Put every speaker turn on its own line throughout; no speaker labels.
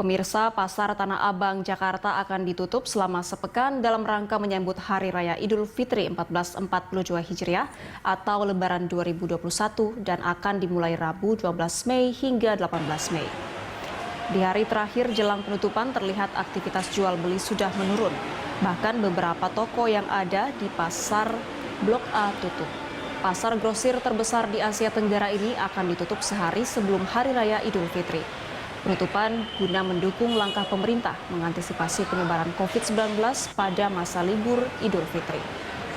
Pemirsa, Pasar Tanah Abang, Jakarta akan ditutup selama sepekan dalam rangka menyambut Hari Raya Idul Fitri 1442 Hijriah atau Lebaran 2021 dan akan dimulai Rabu 12 Mei hingga 18 Mei. Di hari terakhir jelang penutupan terlihat aktivitas jual beli sudah menurun. Bahkan beberapa toko yang ada di Pasar Blok A tutup. Pasar grosir terbesar di Asia Tenggara ini akan ditutup sehari sebelum Hari Raya Idul Fitri. Penutupan guna mendukung langkah pemerintah mengantisipasi penyebaran COVID-19 pada masa libur Idul Fitri.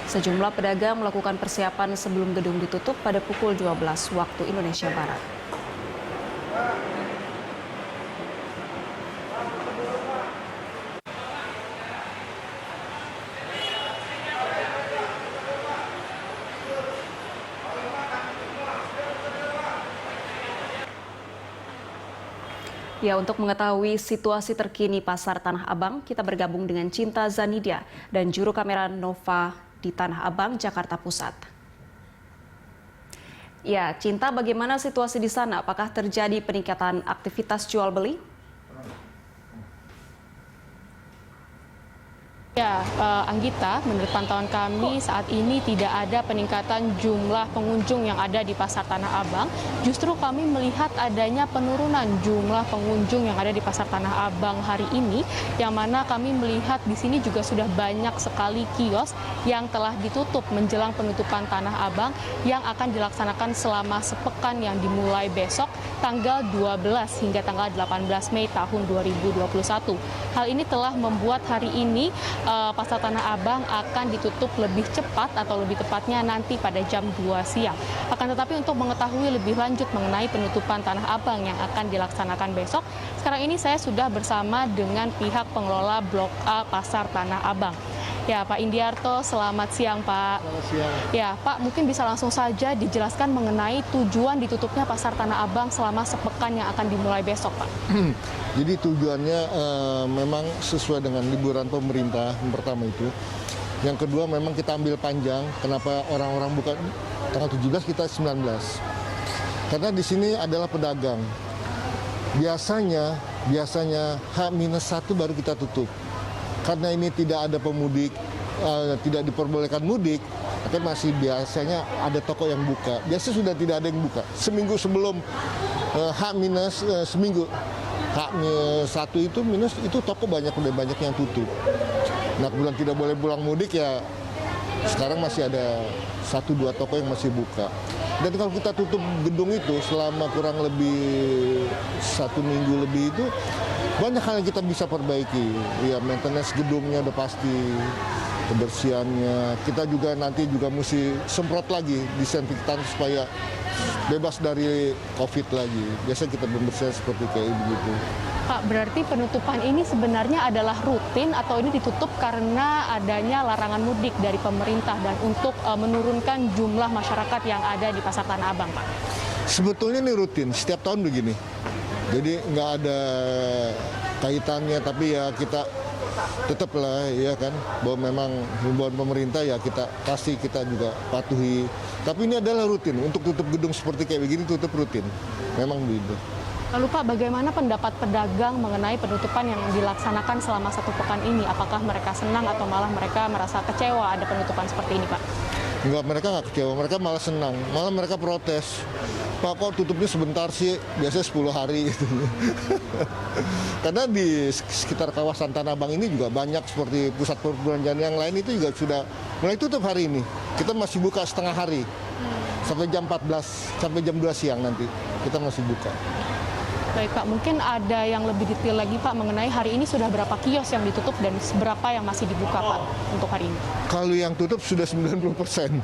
Sejumlah pedagang melakukan persiapan sebelum gedung ditutup pada pukul 12 waktu Indonesia Barat. Ya, untuk mengetahui situasi terkini Pasar Tanah Abang, kita bergabung dengan Cinta Zanidia dan juru kamera Nova di Tanah Abang, Jakarta Pusat. Ya, Cinta, bagaimana situasi di sana? Apakah terjadi peningkatan aktivitas jual beli?
Ya, Anggita, menurut pantauan kami saat ini tidak ada peningkatan jumlah pengunjung yang ada di Pasar Tanah Abang. Justru kami melihat adanya penurunan jumlah pengunjung yang ada di Pasar Tanah Abang hari ini, yang mana kami melihat di sini juga sudah banyak sekali kios yang telah ditutup menjelang penutupan Tanah Abang yang akan dilaksanakan selama sepekan yang dimulai besok tanggal 12 hingga tanggal 18 Mei tahun 2021. Hal ini telah membuat hari ini Pasar Tanah Abang akan ditutup lebih cepat atau lebih tepatnya nanti pada jam 2 siang. Akan tetapi untuk mengetahui lebih lanjut mengenai penutupan Tanah Abang yang akan dilaksanakan besok, sekarang ini saya sudah bersama dengan pihak pengelola Blok A Pasar Tanah Abang. Ya, Pak Indiarto, selamat siang, Pak.
Selamat siang.
Ya, Pak, mungkin bisa langsung saja dijelaskan mengenai tujuan ditutupnya Pasar Tanah Abang selama sepekan yang akan dimulai besok, Pak.
Jadi tujuannya memang sesuai dengan liburan pemerintah yang pertama itu. Yang kedua memang kita ambil panjang, kenapa orang-orang buka tanggal 17 kita 19. Karena di sini adalah pedagang. Biasanya H-1 baru kita tutup. Karena ini tidak ada pemudik, tidak diperbolehkan mudik, tapi masih biasanya ada toko yang buka. Biasanya sudah tidak ada yang buka. Seminggu sebelum seminggu H-1 itu minus, itu toko udah banyak yang tutup. Nah, kemudian tidak boleh pulang mudik ya, sekarang masih ada 1-2 toko yang masih buka. Dan kalau kita tutup gedung itu selama kurang lebih 1 minggu lebih itu, banyak hal yang kita bisa perbaiki. Ya, maintenance gedungnya udah pasti, kebersihannya. Kita juga nanti mesti semprot lagi disinfektan supaya bebas dari COVID lagi. Biasa kita pembersihan seperti kayak begitu.
Pak, berarti penutupan ini sebenarnya adalah rutin atau ini ditutup karena adanya larangan mudik dari pemerintah dan untuk menurunkan jumlah masyarakat yang ada di Pasar Tanah Abang, Pak?
Sebetulnya ini rutin, setiap tahun begini. Jadi nggak ada kaitannya, tapi ya kita tetaplah ya kan, bahwa memang himbauan pemerintah ya kita juga patuhi. Tapi ini adalah rutin, untuk tutup gedung seperti kayak begini tutup rutin, memang begitu.
Lalu Pak, bagaimana pendapat pedagang mengenai penutupan yang dilaksanakan selama 1 pekan ini? Apakah mereka senang atau malah mereka merasa kecewa ada penutupan seperti ini, Pak?
Enggak, mereka nggak kecewa, mereka malah senang, malah mereka protes. Pak, kok tutupnya sebentar sih, biasanya 10 hari gitu. Karena di sekitar kawasan Tanah Abang ini juga banyak seperti pusat perbelanjaan yang lain itu juga sudah mulai tutup hari ini. Kita masih buka setengah hari, sampai jam 14, sampai jam 2 siang nanti, kita masih buka.
Baik Pak, mungkin ada yang lebih detail lagi Pak mengenai hari ini sudah berapa kios yang ditutup dan berapa yang masih dibuka Pak untuk hari ini?
Kalau yang tutup sudah 90%.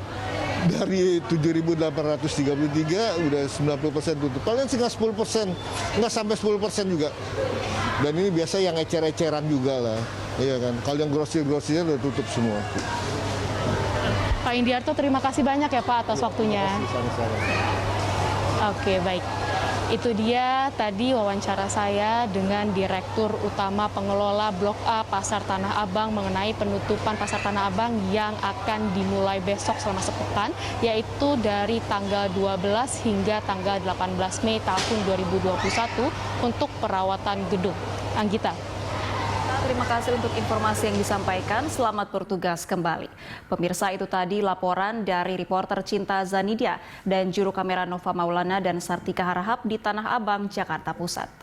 Dari 7.833 udah 90% tutup. Paling tinggal 10%, nggak sampai 10% juga. Dan ini biasa yang ecer-eceran juga lah, iya kan. Kalau yang grosir-grosirnya udah tutup semua.
Pak Indiarto, terima kasih banyak ya Pak atas waktunya. Oke, baik. Itu dia tadi wawancara saya dengan Direktur Utama Pengelola Blok A Pasar Tanah Abang mengenai penutupan Pasar Tanah Abang yang akan dimulai besok selama sepekan, yaitu dari tanggal 12 hingga tanggal 18 Mei tahun 2021 untuk perawatan gedung. Anggita.
Terima kasih untuk informasi yang disampaikan. Selamat bertugas kembali. Pemirsa, itu tadi laporan dari reporter Cinta Zanidia dan juru kamera Nova Maulana dan Sartika Harahap di Tanah Abang, Jakarta Pusat.